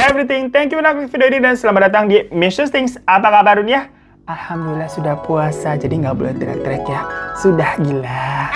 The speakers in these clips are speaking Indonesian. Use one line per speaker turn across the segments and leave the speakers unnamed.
everything. Thank you udah klik video ini dan selamat datang di Mrs. Things. Apa kabar dunia? Alhamdulillah sudah puasa, jadi nggak boleh teriak-teriak ya. Sudah gila.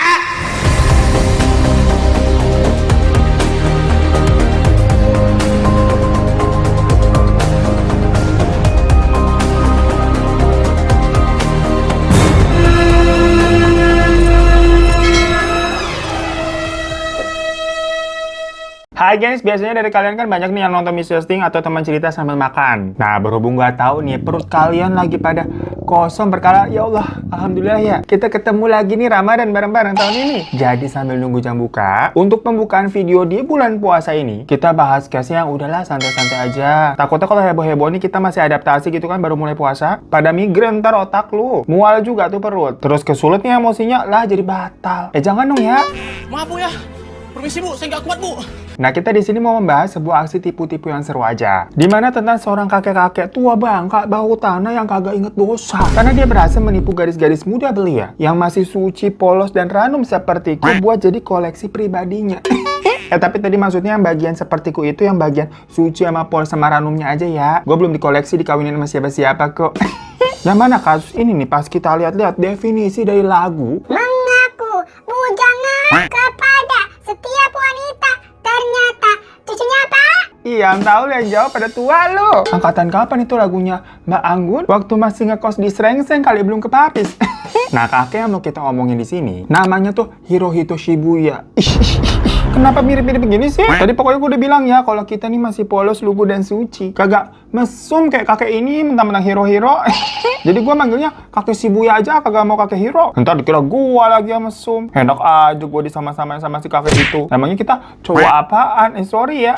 Hai guys, biasanya dari kalian kan banyak nih yang nonton Mrs. Thing atau teman cerita sambil makan. Nah, berhubung gak tahu nih perut kalian lagi pada kosong berkala, ya Allah, alhamdulillah ya. Kita ketemu lagi nih Ramadan bareng-bareng tahun ini. Jadi sambil nunggu jam buka, untuk pembukaan video di bulan puasa ini, kita bahas case yang udahlah santai-santai aja. Takutnya kalau heboh-heboh nih kita masih adaptasi gitu kan baru mulai puasa. Pada migrain ntar otak lu. Mual juga tuh perut. Terus kesulit nih emosinya, lah jadi batal. Jangan dong ya.
Maaf Bu ya. Permisi Bu, saya nggak kuat Bu.
Nah, kita di sini mau membahas sebuah aksi tipu-tipu yang seru aja. Dimana tentang seorang kakek-kakek tua bangka bau tanah yang kagak inget dosa. Karena dia berhasil menipu gadis-gadis muda belia yang masih suci, polos, dan ranum sepertiku buat jadi koleksi pribadinya. Tapi tadi maksudnya yang bagian sepertiku itu yang bagian suci sama polos sama ranumnya aja ya. Gue belum dikoleksi dikawinin sama siapa-siapa kok. Yang mana kasus ini nih pas kita lihat-lihat definisi dari lagu
mengaku bujangan kepada setiap wanita ternyata cucunya apa?
Iya, tahu yang jawab pada tua lo. Angkatan kapan itu lagunya? Mbak Anggun waktu masih ngekos di Srengseng kali belum kepapis. Nah, kakek yang mau kita omongin di sini namanya tuh Hirohito Shibuya. Kenapa mirip-mirip begini sih? Tadi pokoknya gue udah bilang ya kalau kita nih masih polos, lugu, dan suci. Kagak mesum kayak kakek ini mentang-mentang hero-hero. Jadi gue manggilnya kakek Shibuya aja, kagak mau kakek hero. Ntar dikira gue lagi yang mesum. Enak aja gue disama-samain sama si kakek itu. Emangnya kita cowok apaan? Sorry ya.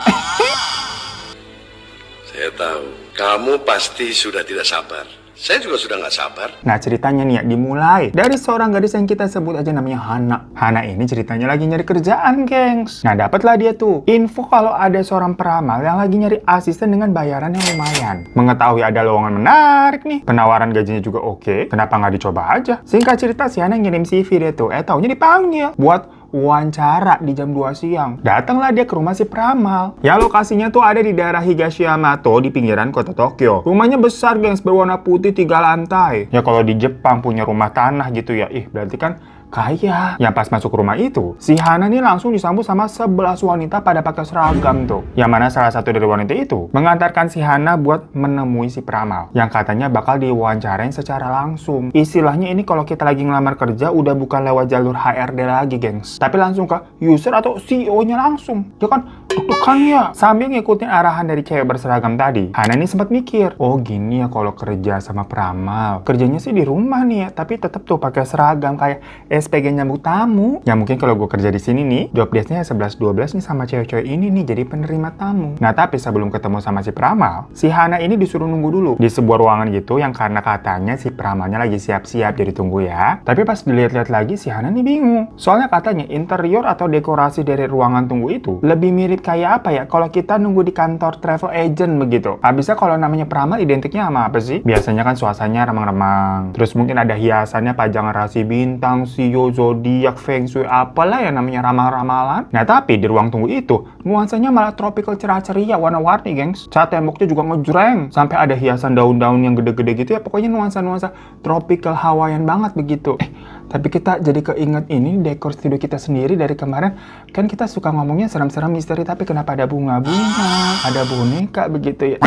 Saya tahu, kamu pasti sudah tidak sabar. Saya juga sudah nggak sabar.
Nah, ceritanya nih ya, dimulai dari seorang gadis yang kita sebut aja namanya Hana. Hana ini ceritanya lagi nyari kerjaan, gengs. Nah, dapatlah dia tuh info kalau ada seorang peramal yang lagi nyari asisten dengan bayaran yang lumayan. Mengetahui ada lowongan menarik nih, penawaran gajinya juga oke, kenapa nggak dicoba aja? Singkat cerita, si Hana ngirim CV dia tuh, taunya dipanggil buat wawancara di jam 2 siang. Datanglah dia ke rumah si peramal. Ya, lokasinya tuh ada di daerah Higashiyamato di pinggiran kota Tokyo. Rumahnya besar, gengs, berwarna putih 3 lantai. Ya kalau di Jepang punya rumah tanah gitu ya, berarti kan kaya. Yang pas masuk rumah itu, si Hana nih langsung disambut sama 11 wanita pada pakai seragam tuh. Yang mana salah satu dari wanita itu mengantarkan si Hana buat menemui si peramal. Yang katanya bakal diwawancarain secara langsung. Istilahnya ini kalau kita lagi ngelamar kerja udah bukan lewat jalur HRD lagi, gengs. Tapi langsung ke user atau CEO-nya langsung. Ya kan, deg-degan ya. Sambil ngikutin arahan dari cewek berseragam tadi, Hana nih sempat mikir, oh gini ya kalau kerja sama peramal. Kerjanya sih di rumah nih ya, tapi tetap tuh pakai seragam kayak SPG nyambut tamu. Ya mungkin kalau gue kerja di sini nih, job desk-nya 11-12 nih sama cewek-cewek ini nih jadi penerima tamu. Nah, tapi sebelum ketemu sama si peramal, si Hana ini disuruh nunggu dulu di sebuah ruangan gitu yang karena katanya si peramalnya lagi siap-siap jadi tunggu ya. Tapi pas dilihat-lihat lagi si Hana nih bingung. Soalnya katanya interior atau dekorasi dari ruangan tunggu itu lebih mirip kayak apa ya kalau kita nunggu di kantor travel agent begitu. Habisnya kalau namanya peramal identiknya sama apa sih? Biasanya kan suasananya remang-remang. Terus mungkin ada hiasannya pajangan rasi bintang, sio, zodiak, feng shui, apalah yang namanya ramal-ramalan. Nah, tapi di ruang tunggu itu nuansanya malah tropical cerah ceria, warna-warni, gengs. Cat temboknya juga ngejreng, sampai ada hiasan daun-daun yang gede-gede gitu ya. Pokoknya nuansa-nuansa tropical Hawaiian banget begitu. Tapi kita jadi keinget ini dekor studio kita sendiri dari kemarin. Kan kita suka ngomongnya serem-serem misteri, tapi kenapa ada bunga-bunga, ada boneka begitu ya.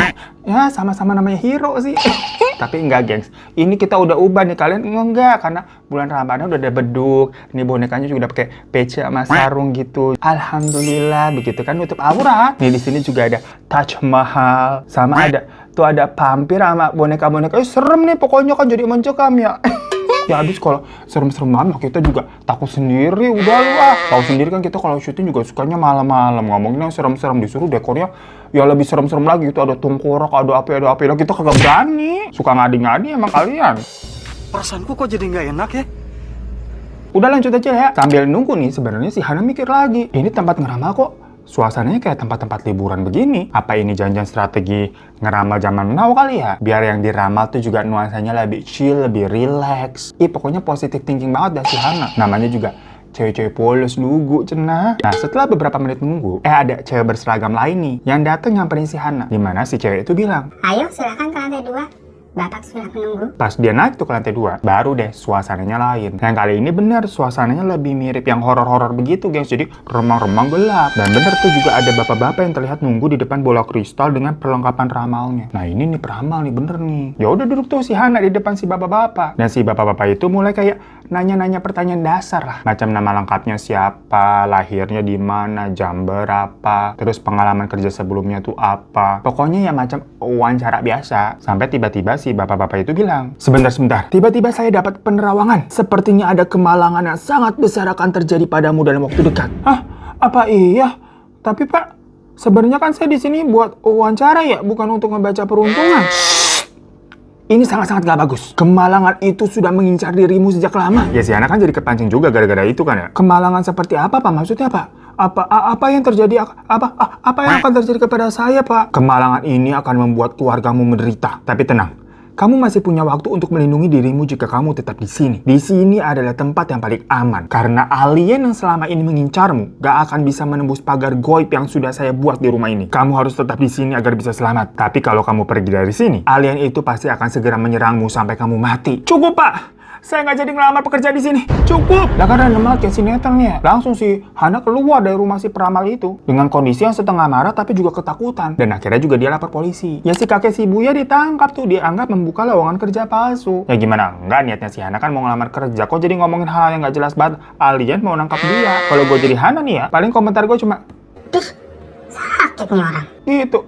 Ya, sama-sama namanya hero sih. Tapi enggak, gengs. Ini kita udah ubah nih, kalian enggak, karena bulan Ramadan udah ada beduk. Ini bonekanya juga udah pakai pece sama sarung gitu. Alhamdulillah, begitu kan nutup aurat. Nih di sini juga ada Taj Mahal, sama ada tuh ada vampir sama boneka-boneka. Serem nih pokoknya kan jadi mencekam ya. Ya habis kalau serem-serem banget kita juga takut sendiri, udah lu ah. Tahu sendiri kan kita kalau syuting juga sukanya malam-malam, ngomongin yang serem-serem, disuruh dekornya ya lebih serem-serem lagi gitu, ada tengkorak, ada apa. Nah, kita kagak berani. Suka ngadi-ngadi emang kalian.
Perasaanku kok jadi nggak enak ya?
Udah lanjut aja ya. Sambil nunggu nih sebenarnya si Hana mikir lagi. Ini tempat ngeramal kok suasananya kayak tempat-tempat liburan begini. Apa ini jangan strategi ngeramal zaman now kali ya? Biar yang diramal tuh juga nuansanya lebih chill, lebih relax. Pokoknya positive thinking banget dah si Hana. Namanya juga cewek-cewek polos lugu cenah. Nah setelah beberapa menit menunggu, ada cewek berseragam lain nih yang datang nyamperin si Hana. Dimana si cewek itu bilang,
Ayo silakan ke lantai 2. Bapak sudah menunggu.
pas dia naik tuh ke lantai 2, baru deh suasananya lain. Yang kali ini bener, suasananya lebih mirip yang horor-horor begitu, gengs. Jadi remang-remang gelap. Dan bener tuh juga ada bapak-bapak yang terlihat nunggu di depan bola kristal dengan perlengkapan ramalnya. Nah ini nih peramal nih, bener nih. Ya udah duduk tuh si Hana di depan si bapak-bapak. Dan si bapak-bapak itu mulai kayak nanya-nanya pertanyaan dasar lah. Macam nama lengkapnya siapa, lahirnya di mana, jam berapa, terus pengalaman kerja sebelumnya tuh apa. Pokoknya ya macam wawancara biasa. Sampai tiba-tiba si bapak-bapak itu bilang, sebentar, tiba-tiba saya dapat penerawangan. Sepertinya ada kemalangan yang sangat besar akan terjadi padamu dalam waktu dekat. Hah? Apa iya? Tapi Pak, sebenarnya kan saya di sini buat wawancara ya, bukan untuk membaca peruntungan. Ini sangat-sangat gak bagus. Kemalangan itu sudah mengincar dirimu sejak lama. Ya si anak kan jadi kepancing juga gara-gara itu kan ya. Kemalangan seperti apa Pak? Maksudnya apa? Apa yang terjadi? Apa yang akan terjadi kepada saya Pak? Kemalangan ini akan membuat keluargamu menderita. Tapi tenang. Kamu masih punya waktu untuk melindungi dirimu jika kamu tetap di sini. Di sini adalah tempat yang paling aman. Karena alien yang selama ini mengincarmu gak akan bisa menembus pagar goib yang sudah saya buat di rumah ini. Kamu harus tetap di sini agar bisa selamat. Tapi kalau kamu pergi dari sini, alien itu pasti akan segera menyerangmu sampai kamu mati. Cukup Pak! Saya nggak jadi ngelamar pekerja di sini. Cukup! Lah karena nemel kayak sinetron ya. Langsung si Hana keluar dari rumah si peramal itu dengan kondisi yang setengah marah tapi juga ketakutan. Dan akhirnya juga dia lapor polisi. Ya si kakek si Buya ditangkap tuh, dianggap membuka lowongan kerja palsu. Ya gimana? Enggak, niatnya si Hana kan mau ngelamar kerja. Kok jadi ngomongin hal yang nggak jelas banget? Alien mau nangkap dia. Kalau gue jadi Hana nih ya, paling komentar gue cuma,
Sakit nih orang.
gitu.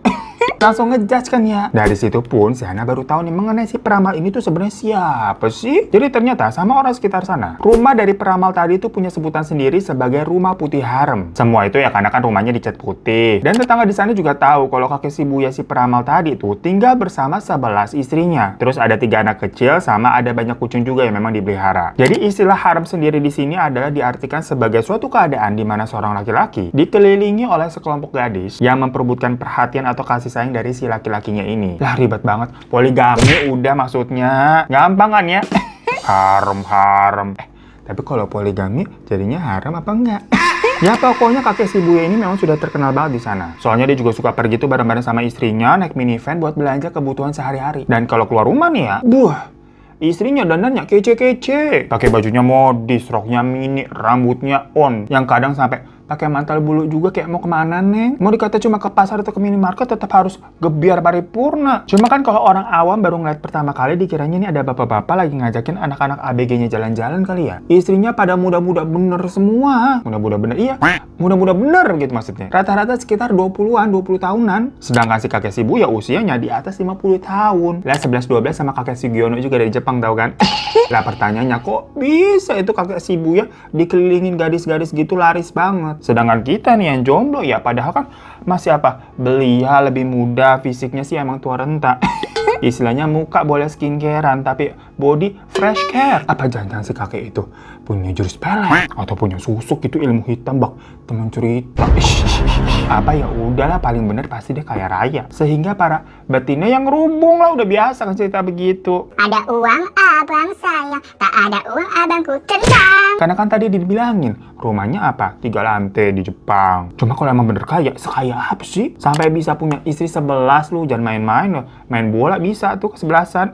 Langsung ngejudge kan ya. Dari situ pun si Hana baru tahu nih mengenai si peramal ini tuh sebenarnya siapa sih. Jadi ternyata sama orang sekitar sana, rumah dari peramal tadi tuh punya sebutan sendiri sebagai rumah putih harem. Semua itu ya karena kan rumahnya dicat putih. Dan tetangga di sana juga tahu kalau kakek si Buya si peramal tadi tuh tinggal bersama 11 istrinya. Terus ada 3 anak kecil sama ada banyak kucing juga yang memang dipelihara. Jadi istilah harem sendiri di sini adalah diartikan sebagai suatu keadaan di mana seorang laki-laki dikelilingi oleh sekelompok gadis yang memperebutkan perhatian atau kasih sayang dari si laki-lakinya ini. Lah ribet banget. Poligami udah maksudnya. Gampang kan ya? Harem. Tapi kalau poligami jadinya harem apa enggak? Ya pokoknya kakek si Buya ini memang sudah terkenal banget di sana. Soalnya dia juga suka pergi tuh bareng-bareng sama istrinya naik minivan buat belanja kebutuhan sehari-hari. Dan kalau keluar rumah nih ya, istrinya dandannya kece-kece. Pakai bajunya modis, roknya mini, rambutnya on. Yang kadang sampai pakai mantel bulu juga kayak mau kemana neng? Mau dikata cuma ke pasar atau ke minimarket tetap harus gebiar paripurna. Cuma kan kalau orang awam baru ngeliat pertama kali dikiranya ini ada bapak-bapak lagi ngajakin anak-anak ABG-nya jalan-jalan kali ya. Istrinya pada muda-muda bener semua. Muda-muda bener, iya. Muda-muda bener gitu maksudnya. Rata-rata sekitar 20-an, 20 tahunan. Sedangkan si kakek si Buya usianya di atas 50 tahun. Lah 11-12 sama kakek si Giono juga dari Jepang tau kan? Lah pertanyaannya kok bisa itu kakek si Buya dikelilingin gadis-gadis gitu laris banget. Sedangkan kita nih yang jomblo ya padahal kan masih belia, lebih muda, fisiknya sih emang tua renta. Istilahnya muka boleh skincarean tapi body fresh care. Apa jangan-jangan si kakek itu punya jurus pelet atau punya susuk itu ilmu hitam bak teman cerita. Apa ya udahlah paling bener pasti dia kaya raya sehingga para betina yang ngerubung lah udah biasa kan cerita begitu.
Ada uang abang sayang, tak ada uang abangku tendang.
Karena kan tadi dibilangin rumahnya 3 lantai di Jepang. Cuma kalau emang bener kaya, sekaya apa sih? Sampai bisa punya istri 11 lu, jangan main-main loh. Main bola bisa tuh ke-11an.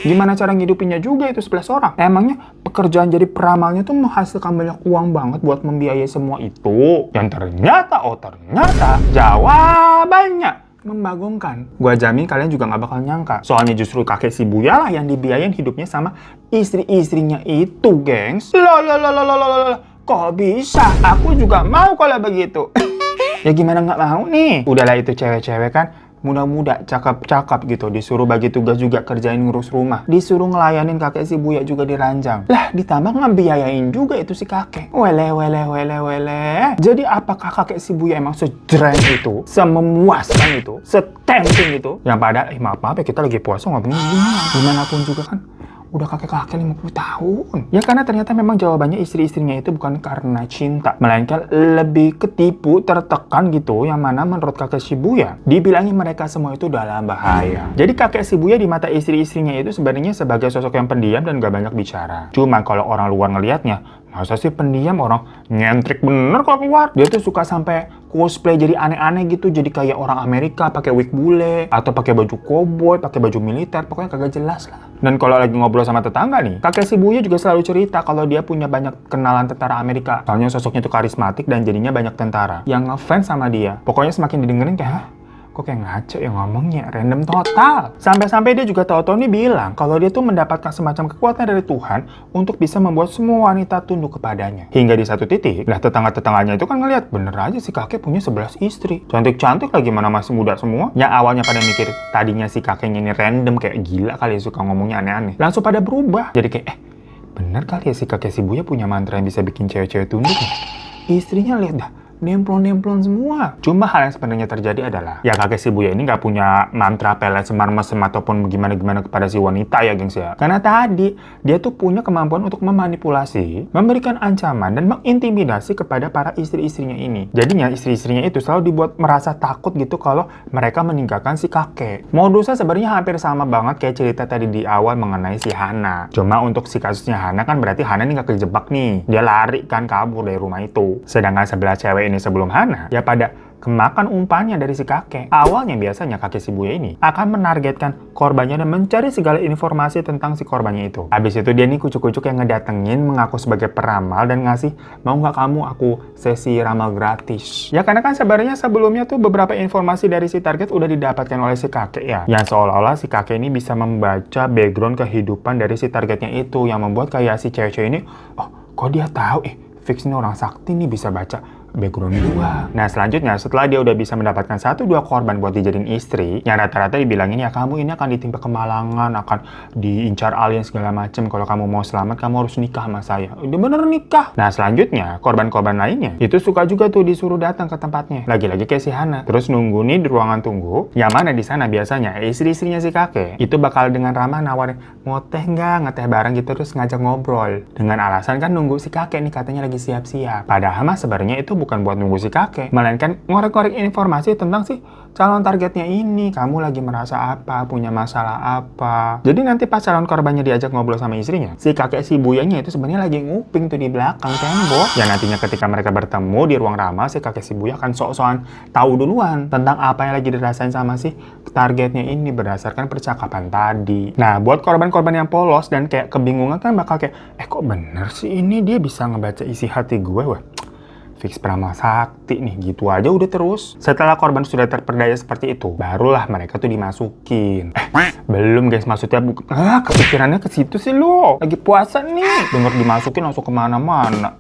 Gimana cara ngidupinnya juga itu 11 orang? Emangnya pekerjaan jadi peramalnya tuh menghasilkan banyak uang banget buat membiayai semua itu? Dan ternyata jawabannya membagongkan. Gua jamin kalian juga gak bakal nyangka. Soalnya justru kakek si Buya lah yang dibiayain hidupnya sama istri-istrinya itu, gengs. Loh. Kok bisa? Aku juga mau kalau begitu. Ya gimana gak mau nih? Udahlah itu cewek-cewek kan muda-muda, cakep-cakep gitu. Disuruh bagi tugas juga kerjain ngurus rumah. Disuruh ngelayanin kakek si Buya juga diranjang. Lah ditambah ngebiayain juga itu si kakek. Wele. Jadi apakah kakek si Buya emang sejreng itu? Sememuaskan itu? Setempting itu? Yang pada, maaf ya kita lagi puasa ngomongin gimana pun juga kan. Udah kakek-kakek 50 tahun. Ya karena ternyata memang jawabannya istri-istrinya itu bukan karena cinta. Melainkan lebih ketipu, tertekan gitu. Yang mana menurut kakek si Buya dibilangin mereka semua itu dalam bahaya. Jadi kakek si Buya di mata istri-istrinya itu sebenarnya sebagai sosok yang pendiam dan gak banyak bicara. Cuma kalau orang luar ngelihatnya Masa sih pendiam, orang nyentrik bener kalau keluar. Dia tuh suka sampai cosplay jadi aneh-aneh gitu, jadi kayak orang Amerika pakai wig bule atau pakai baju koboi, pakai baju militer, pokoknya kagak jelas lah. Dan kalau lagi ngobrol sama tetangga nih, kakek Shibuya juga selalu cerita kalau dia punya banyak kenalan tentara Amerika. Soalnya sosoknya tuh karismatik dan jadinya banyak tentara yang ngefans sama dia. Pokoknya semakin didengerin kayak, hah? Kok kayak ngaco ya ngomongnya, random total. Sampai-sampai dia juga tahu-tahu nih bilang kalau dia tuh mendapatkan semacam kekuatan dari Tuhan untuk bisa membuat semua wanita tunduk kepadanya. Hingga di satu titik, lah tetangga-tetangganya itu kan ngeliat, bener aja si kakek punya 11 istri. Cantik-cantik lagi, mana masih muda semua. Yang awalnya pada mikir tadinya si kakeknya ini random, kayak gila kali ya, suka ngomongnya aneh-aneh. Langsung pada berubah. Jadi kayak, bener kali ya si kakek Shibuya punya mantra yang bisa bikin cewek-cewek tunduk ya? Istrinya lihat dah, nemplon-nemplon semua. Cuma hal yang sebenarnya terjadi adalah, ya kakek Shibuya ini nggak punya mantra pelet semar mesem ataupun gimana-gimana kepada si wanita ya gengs ya. Karena tadi, dia tuh punya kemampuan untuk memanipulasi, memberikan ancaman, dan mengintimidasi kepada para istri-istrinya ini. Jadinya istri-istrinya itu selalu dibuat merasa takut gitu kalau mereka meninggalkan si kakek. Modusnya sebenarnya hampir sama banget kayak cerita tadi di awal mengenai si Hana. Cuma untuk si kasusnya Hana kan berarti Hana ini nggak kejebak nih. Dia lari kan kabur dari rumah itu. Sedangkan sebelah cewek ini sebelum Hana, ya pada kemakan umpannya dari si kakek. Awalnya biasanya kakek Shibuya ini akan menargetkan korbannya dan mencari segala informasi tentang si korbannya itu. Habis itu dia nih kucuk-kucuk yang ngedatengin mengaku sebagai peramal dan ngasih, mau nggak kamu aku sesi ramal gratis. Ya karena kan sebenarnya sebelumnya tuh beberapa informasi dari si target udah didapatkan oleh si kakek ya. Yang seolah-olah si kakek ini bisa membaca background kehidupan dari si targetnya itu, yang membuat kayak si cewek-cewek ini, oh kok dia tahu fix ini orang sakti nih bisa baca background gua. Nah selanjutnya setelah dia udah bisa mendapatkan 1-2 korban buat dijadiin istri, yang rata-rata dibilangin ya kamu ini akan ditimpa kemalangan, akan diincar alien segala macem. Kalau kamu mau selamat kamu harus nikah sama saya. Udah bener nikah. Nah selanjutnya korban-korban lainnya itu suka juga tuh disuruh datang ke tempatnya. Lagi-lagi kayak si Hana. Terus nunggu nih di ruangan tunggu. Yang mana di sana biasanya istri-istrinya si kakek itu bakal dengan ramah nawarin, mau teh nggak, ngeteh bareng gitu, terus ngajak ngobrol. Dengan alasan kan nunggu si kakek nih katanya lagi siap-siap. Padahal mah sebenarnya itu bukan buat nunggu si kakek, melainkan ngorek-ngorek informasi tentang si calon targetnya ini. Kamu lagi merasa apa, punya masalah apa. Jadi nanti pas calon korbannya diajak ngobrol sama istrinya, si kakek Shibuyanya itu sebenarnya lagi nguping tuh di belakang tembok. Ya nantinya ketika mereka bertemu di ruang ramal, si kakek Shibuya akan sok-sokan tahu duluan tentang apa yang lagi dirasain sama si targetnya ini berdasarkan percakapan tadi. Nah buat korban-korban yang polos dan kayak kebingungan kan bakal kayak, kok bener sih ini dia bisa ngebaca isi hati gue, wah fix peramal sakti nih, gitu aja udah terus. Setelah korban sudah terperdaya seperti itu, barulah mereka tuh dimasukin. Belum guys, maksudnya kepikirannya ke situ sih lo. Lagi puasa nih, denger dimasukin langsung kemana-mana.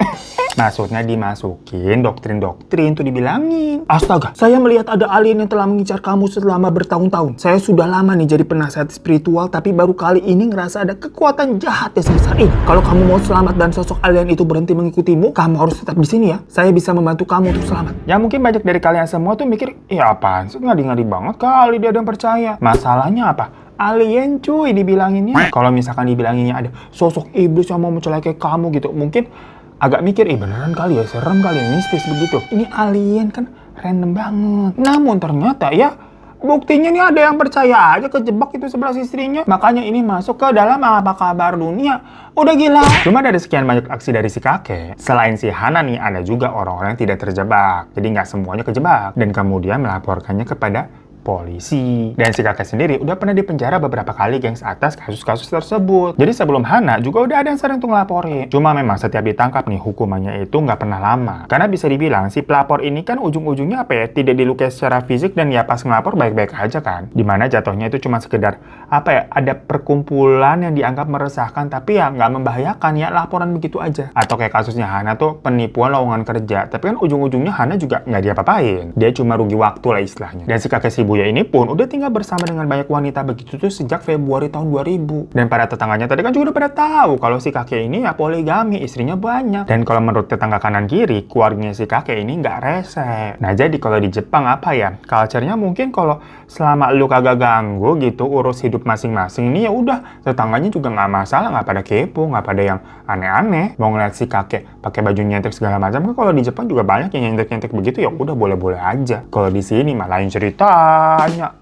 Maksudnya dimasukin doktrin-doktrin tuh dibilangin. Astaga, saya melihat ada alien yang telah mengincar kamu selama bertahun-tahun. Saya sudah lama nih jadi penasehat spiritual, tapi baru kali ini ngerasa ada kekuatan jahat yang sebesar ini. Kalau kamu mau selamat dan sosok alien itu berhenti mengikutimu, kamu harus tetap di sini ya. Saya bisa membantu kamu untuk selamat. Ya mungkin banyak dari kalian semua tuh mikir, apaan sih, ngadi-ngadi banget kali dia ada yang percaya. Masalahnya apa? Alien cuy dibilanginnya. Kalau misalkan dibilanginnya ada sosok iblis yang mau mencelakai kamu gitu, mungkin agak mikir, beneran kali ya, serem kali ya, mistis begitu. Ini alien kan random banget. Namun ternyata ya, buktinya nih ada yang percaya aja kejebak itu 11 istrinya. Makanya ini masuk ke dalam apa kabar dunia. Udah gila. Cuma dari sekian banyak aksi dari si kakek, selain si Hana nih, ada juga orang-orang yang tidak terjebak. Jadi nggak semuanya kejebak. Dan kemudian melaporkannya kepada polisi. Dan si kakek sendiri udah pernah dipenjara beberapa kali gengs atas kasus-kasus tersebut. Jadi sebelum Hana juga udah ada yang sering tuh ngelaporin. Cuma memang setiap ditangkap nih hukumannya itu nggak pernah lama. Karena bisa dibilang si pelapor ini kan ujung-ujungnya apa ya, tidak dilukai secara fisik dan ya pas ngelapor baik-baik aja kan. Dimana jatuhnya itu cuma sekedar apa ya, ada perkumpulan yang dianggap meresahkan tapi ya nggak membahayakan ya, laporan begitu aja. Atau kayak kasusnya Hana tuh penipuan lowongan kerja. Tapi kan ujung-ujungnya Hana juga nggak diapa-apain. Dia cuma rugi waktu lah istilahnya. Dan si kakek Shibuya ini pun udah tinggal bersama dengan banyak wanita begitu tuh sejak Februari tahun 2000. Dan para tetangganya tadi kan juga udah pada tahu kalau si kakek ini ya poligami, istrinya banyak. Dan kalau menurut tetangga kanan kiri, keluarganya si kakek ini nggak rese. Nah jadi kalau di Jepang apa ya, culture-nya mungkin kalau selama lu kagak ganggu gitu urus hidup masing-masing ini ya udah, tetangganya juga nggak masalah, nggak pada kepo, nggak pada yang aneh-aneh mau ngeliat si kakek pakai baju nyentek segala macam. Kan kalau di Jepang juga banyak yang nyentek-nyentek begitu, ya udah boleh-boleh aja. Kalau di sini malah lain cerita. banyak.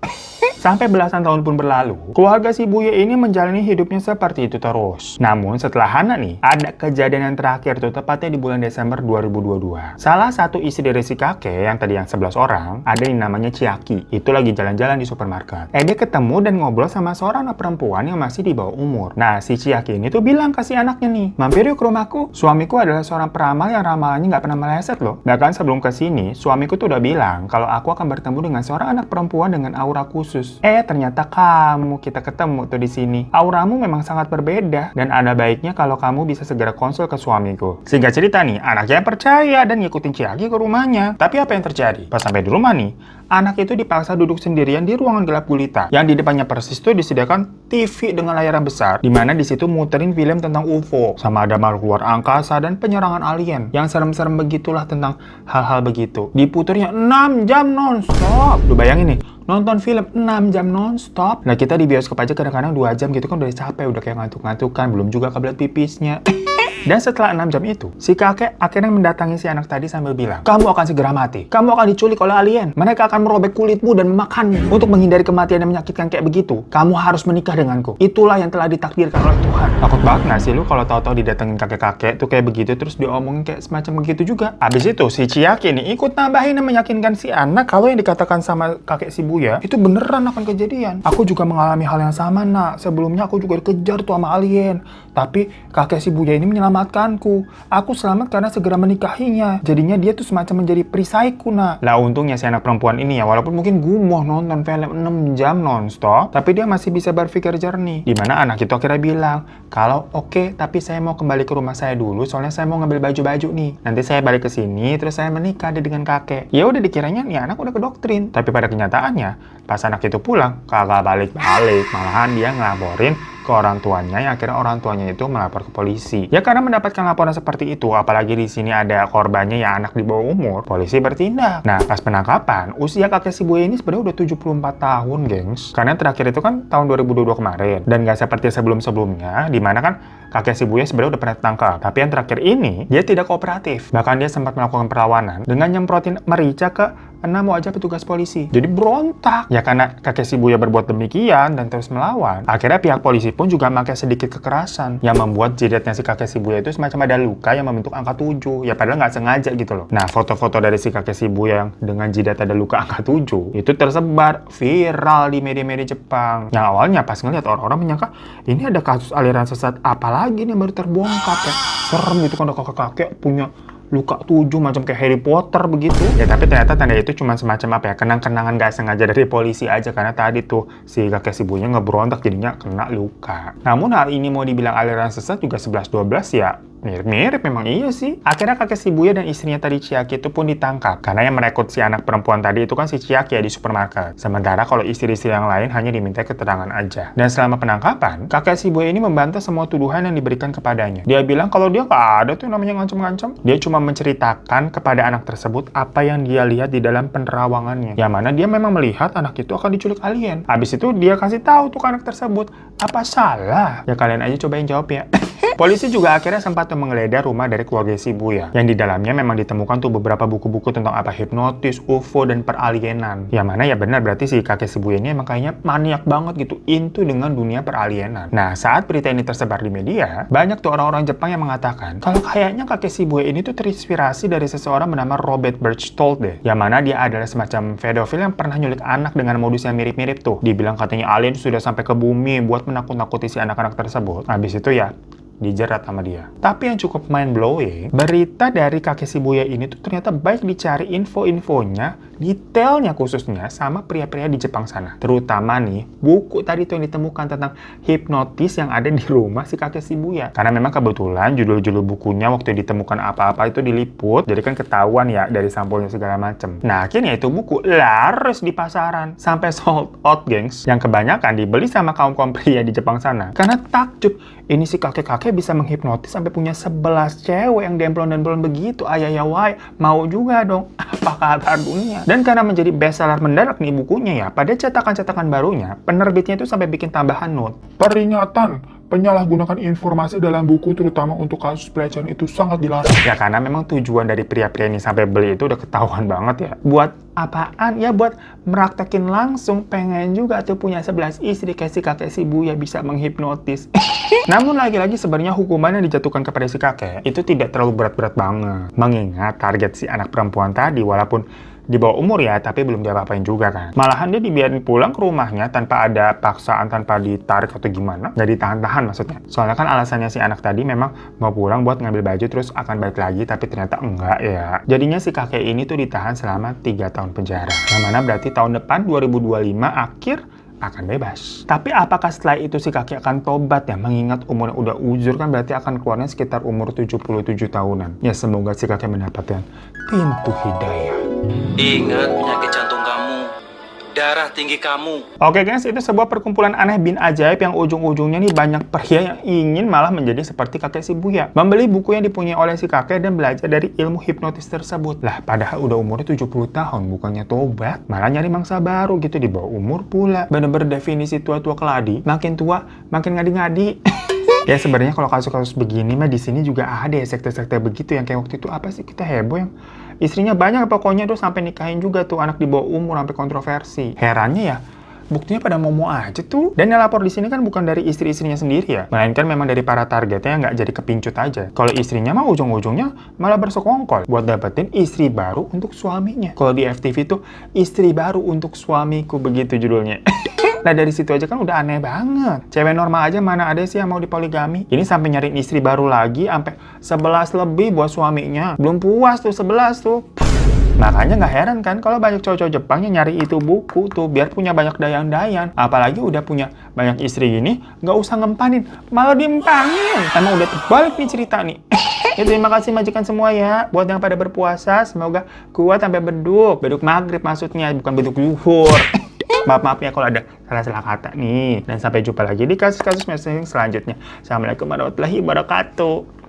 Sampai belasan tahun pun berlalu, keluarga Shibuya ini menjalani hidupnya seperti itu terus. Namun setelah Hana nih, ada kejadian yang terakhir tuh tepatnya di bulan Desember 2022. Salah satu istri dari si kakek yang tadi yang 11 orang, ada yang namanya Chiaki. Itu lagi jalan-jalan di supermarket. Dia ketemu dan ngobrol sama seorang anak perempuan yang masih di bawah umur. Nah, si Chiaki ini tuh bilang ke si anaknya nih, mampir yuk ke rumahku. Suamiku adalah seorang peramal yang ramalannya nggak pernah meleset loh. Bahkan sebelum kesini, suamiku tuh udah bilang kalau aku akan bertemu dengan seorang anak perempuan dengan aura khusus. Ternyata kita ketemu tuh di sini. Auramu memang sangat berbeda dan ada baiknya kalau kamu bisa segera konsul ke suamiku. Singkat cerita nih, anaknya percaya dan ngikutin Chiaki ke rumahnya. Tapi apa yang terjadi? Pas sampai di rumah nih, anak itu dipaksa duduk sendirian di ruangan gelap gulita. Yang di depannya persis tuh disediakan TV dengan layar besar, di mana di situ muterin film tentang UFO, sama ada makhluk luar angkasa dan penyerangan alien. Yang serem-serem begitulah tentang hal-hal begitu. Diputernya 6 jam non-stop. Lu bayangin nih, nonton film 6 jam non-stop. Nah, kita di bioskop aja kadang-kadang 2 jam gitu kan udah capek, udah kayak ngantuk-ngantukan, belum juga kebelet pipisnya. Dan setelah 6 jam itu, si kakek akhirnya mendatangi si anak tadi sambil bilang, kamu akan segera mati. Kamu akan diculik oleh alien. Mereka akan merobek kulitmu dan memakanmu. Untuk menghindari kematian yang menyakitkan kayak begitu, kamu harus menikah denganku. Itulah yang telah ditakdirkan oleh Tuhan. Takut banget gak sih lu kalau tahu-tahu didatengin kakek-kakek tuh kayak begitu terus diomongin kayak semacam begitu juga. Abis itu si Chiaki nih ikut nambahin dan meyakinkan si anak kalau yang dikatakan sama kakek Shibuya itu beneran akan kejadian. Aku juga mengalami hal yang sama, nak. Sebelumnya aku juga dikejar tuh sama alien. Tapi kakek Shibuya ini menyelamatkanku. Aku selamat karena segera menikahinya. Jadinya dia tuh semacam menjadi perisaiku, nak. Lah untungnya si anak perempuan ini ya, walaupun mungkin gumoh nonton film 6 jam nonstop, tapi dia masih bisa berpikir jernih. Dimana anak itu akhirnya bilang, kalau oke, tapi saya mau kembali ke rumah saya dulu, soalnya saya mau ngambil baju-baju nih. Nanti saya balik ke sini, terus saya menikah deh dengan kakek. Ya udah dikiranya nih anak udah kedoktrin. Tapi pada kenyataannya, pas anak itu pulang, kagak balik-balik. Malahan dia ngelaporin ke orang tuanya, yang akhirnya orang tuanya itu melapor ke polisi. Ya karena mendapatkan laporan seperti itu, apalagi di sini ada korbannya yang anak di bawah umur, polisi bertindak. Nah, pas penangkapan, usia kakek Shibuya ini sebenarnya udah 74 tahun, gengs. Karena terakhir itu kan tahun 2022 kemarin. Dan gak seperti sebelum-sebelumnya, dimana kan kakek Shibuya sebenarnya udah pernah ditangkap. Tapi yang terakhir ini, dia tidak kooperatif. Bahkan dia sempat melakukan perlawanan dengan nyemprotin merica ke 6 wajah petugas polisi. Jadi berontak. Ya karena kakek Shibuya berbuat demikian dan terus melawan, akhirnya pihak polisi pun juga pakai sedikit kekerasan yang membuat jidatnya si kakek Shibuya itu semacam ada luka yang membentuk angka 7. Ya padahal nggak sengaja gitu loh. Nah, foto-foto dari si kakek Shibuya yang dengan jidat ada luka angka 7 itu tersebar viral di media-media Jepang. Yang awalnya pas ngeliat orang-orang menyangka ini ada kasus aliran sesat apalagi nih yang baru terbongkar ya. Serem gitu kan ada kakek-kakek punya luka 7 macam kayak Harry Potter begitu. Ya tapi ternyata tanda itu cuma semacam apa ya, kenang-kenangan gak sengaja dari polisi aja, karena tadi tuh si kakek Shibuya ngebrontak jadinya kena luka. Namun hal ini mau dibilang aliran sesat juga 11-12 ya mirip-mirip, memang iya sih. Akhirnya kakek Shibuya dan istrinya tadi Chiaki itu pun ditangkap karena yang merekrut si anak perempuan tadi itu kan si Chiaki ya di supermarket. Sementara kalau istri-istri yang lain hanya diminta keterangan aja. Dan selama penangkapan, kakek Shibuya ini membantah semua tuduhan yang diberikan kepadanya. Dia bilang kalau dia nggak ada tuh namanya ngancem-ngancem. Dia cuma menceritakan kepada anak tersebut apa yang dia lihat di dalam penerawangannya. Yang mana dia memang melihat anak itu akan diculik alien. Habis itu dia kasih tahu tuh ke anak tersebut, apa salah? Ya kalian aja cobain jawab ya. Polisi juga akhirnya sempat menggeledah rumah dari keluarga Shibuya, yang di dalamnya memang ditemukan tuh beberapa buku-buku tentang apa hipnotis, UFO, dan peralienan. Yang mana ya benar berarti si kakek Shibuya ini emang kayaknya maniak banget gitu, into dengan dunia peralienan. Nah, saat berita ini tersebar di media, banyak tuh orang-orang Jepang yang mengatakan kalau kayaknya kakek Shibuya ini tuh terinspirasi dari seseorang bernama Robert Berchtold deh. Yang mana dia adalah semacam pedofil yang pernah nyulik anak dengan modus yang mirip-mirip tuh. Dibilang katanya alien sudah sampai ke bumi buat menakut-nakuti si anak-anak tersebut. Habis itu ya dijerat sama dia. Tapi yang cukup mind-blowing, berita dari kakek Shibuya ini tuh ternyata baik dicari info-infonya, detailnya khususnya sama pria-pria di Jepang sana. Terutama nih, buku tadi tuh yang ditemukan tentang hipnotis yang ada di rumah si kakek Shibuya. Karena memang kebetulan judul-judul bukunya waktu ditemukan apa-apa itu diliput, jadi kan ketahuan ya dari sampulnya segala macem. Nah, akhirnya itu buku laris di pasaran. Sampai sold out, gengs. Yang kebanyakan dibeli sama kaum-kaum pria di Jepang sana. Karena takjub, ini si kakek-kakek bisa menghipnotis sampai punya 11 cewek yang demplon-demplon begitu. Ayayawai, mau juga dong. Apa kabar dunia? Dan karena menjadi bestseller mendadak nih bukunya ya, pada cetakan-cetakan barunya, penerbitnya itu sampai bikin tambahan note. Peringatan
penyalahgunaan informasi dalam buku terutama untuk kasus pelecehan itu sangat dilarang.
Ya karena memang tujuan dari pria-pria ini sampai beli itu udah ketahuan banget ya. Buat apaan? Ya buat meraktekin langsung, pengen juga tuh punya 11 istri kayak si kakek si Buya bisa menghipnotis. Namun lagi-lagi sebenarnya hukuman yang dijatuhkan kepada si kakek itu tidak terlalu berat-berat banget. Mengingat target si anak perempuan tadi walaupun di bawah umur ya, tapi belum diapa-apain juga kan. Malahan dia dibiarin pulang ke rumahnya tanpa ada paksaan, tanpa ditarik atau gimana. Nggak ditahan-tahan maksudnya. Soalnya kan alasannya si anak tadi memang mau pulang buat ngambil baju terus akan balik lagi, tapi ternyata enggak ya. Jadinya si kakek ini tuh ditahan selama 3 tahun penjara. Yang mana berarti tahun depan 2025 akhir akan bebas. Tapi apakah setelah itu si kakek akan tobat ya? Mengingat umurnya udah uzur kan berarti akan keluarnya sekitar umur 77 tahunan. Ya semoga si kakek mendapatkan pintu hidayah.
Ingat penyakit jantung kamu, darah tinggi kamu.
Oke guys, itu sebuah perkumpulan aneh bin ajaib yang ujung-ujungnya nih banyak pria yang ingin malah menjadi seperti kakek si Buya. Membeli buku yang dipunyai oleh si kakek dan belajar dari ilmu hipnotis tersebut. Lah padahal udah umurnya 70 tahun, bukannya tobat, malah nyari mangsa baru gitu di bawah umur pula. Bener-bener definisi tua-tua keladi, makin tua makin ngadi-ngadi. Ya sebenarnya kalau kasus-kasus begini mah di sini juga ada ya sekte-sekte begitu yang kayak waktu itu apa sih kita heboh yang istrinya banyak pokoknya tuh sampai nikahin juga tuh anak di bawah umur sampai kontroversi. Herannya ya buktinya pada mau aja tuh. Dan yang lapor di sini kan bukan dari istri-istrinya sendiri ya, melainkan memang dari para targetnya yang nggak jadi kepincut aja. Kalau istrinya mah ujung-ujungnya malah bersekongkol buat dapetin istri baru untuk suaminya. Kalau di FTV tuh istri baru untuk suamiku begitu judulnya. Nah dari situ aja kan udah aneh banget. Cewek normal aja mana ada sih yang mau dipoligami. Ini sampai nyariin istri baru lagi sampai 11 lebih buat suaminya. Belum puas tuh 11 tuh. Makanya nggak heran kan kalau banyak cowok-cowok Jepang yang nyari itu buku tuh biar punya banyak dayan-dayan. Apalagi udah punya banyak istri gini, nggak usah ngempanin, malah diempangin. Emang udah terbalik nih cerita nih. Ya terima kasih majikan semua ya buat yang pada berpuasa. Semoga kuat sampai beduk maghrib maksudnya, bukan beduk zuhur. Maaf ya kalau ada salah-salah kata nih. Dan sampai jumpa lagi di kasus-kasus messaging selanjutnya. Assalamualaikum warahmatullahi wabarakatuh.